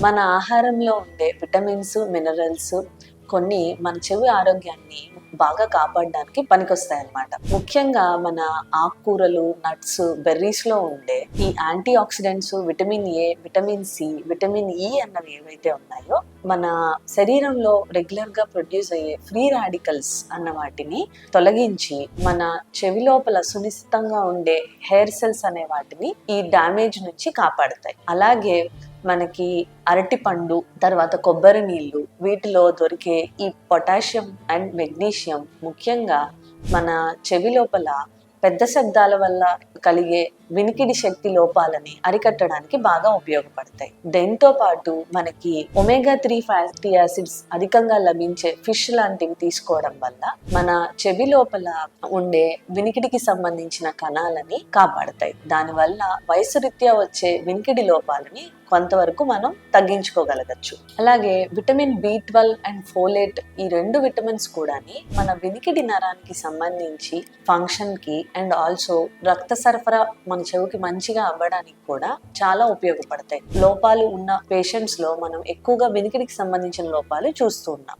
మన ఆహారంలో ఉండే విటమిన్స్, మినరల్స్ కొన్ని మన చెవి ఆరోగ్యాన్ని బాగా కాపాడడానికి పనికొస్తాయి అన్నమాట. ముఖ్యంగా మన ఆకుకూరలు, నట్స్, బెర్రీస్ లో ఉండే ఈ antioxidants, vitamin A, vitamin C, vitamin E అన్నవి ఏవైతే ఉన్నాయో మన శరీరంలో రెగ్యులర్ గా ప్రొడ్యూస్ అయ్యే ఫ్రీ రాడికల్స్ అన్న వాటిని తొలగించి మన చెవి లోపల సునిశ్చితంగా ఉండే హెయిర్ సెల్స్ అనే వాటిని ఈ డ్యామేజ్ నుంచి కాపాడతాయి. అలాగే మనకి అరటిపండు, తర్వాత కొబ్బరి నీళ్ళు, వీటిలో దొరికే ఈ పొటాషియం అండ్ మెగ్నీషియం ముఖ్యంగా మన చెవి లోపల పెద్ద శబ్దాల వల్ల కలిగే వినికిడి శక్తి లోపాలని అరికట్టడానికి బాగా ఉపయోగపడతాయి. దీంతో పాటు మనకి ఒమేగా-3 ఫ్యాటీ యాసిడ్స్ అధికంగా లభించే ఫిష్ లాంటివి తీసుకోవడం వల్ల మన చెవి లోపల ఉండే వినికిడికి సంబంధించిన కణాలని కాపాడతాయి. దానివల్ల వయసు రీత్యా వచ్చే వినికిడి లోపాలని కొంతవరకు మనం తగ్గించుకోగలగచ్చు. అలాగే విటమిన్ B12 అండ్ ఫోలేట్, ఈ 2 విటమిన్స్ కూడా మన వినికిడి నరానికి సంబంధించి ఫంక్షన్ కి అండ్ ఆల్సో రక్త సరఫరా మన చెవికి మంచిగా అవ్వడానికి కూడా చాలా ఉపయోగపడతాయి. లోపాలు ఉన్న పేషెంట్స్ లో మనం ఎక్కువగా వినికిడికి సంబంధించిన లోపాలు చూస్తూ ఉన్నాం.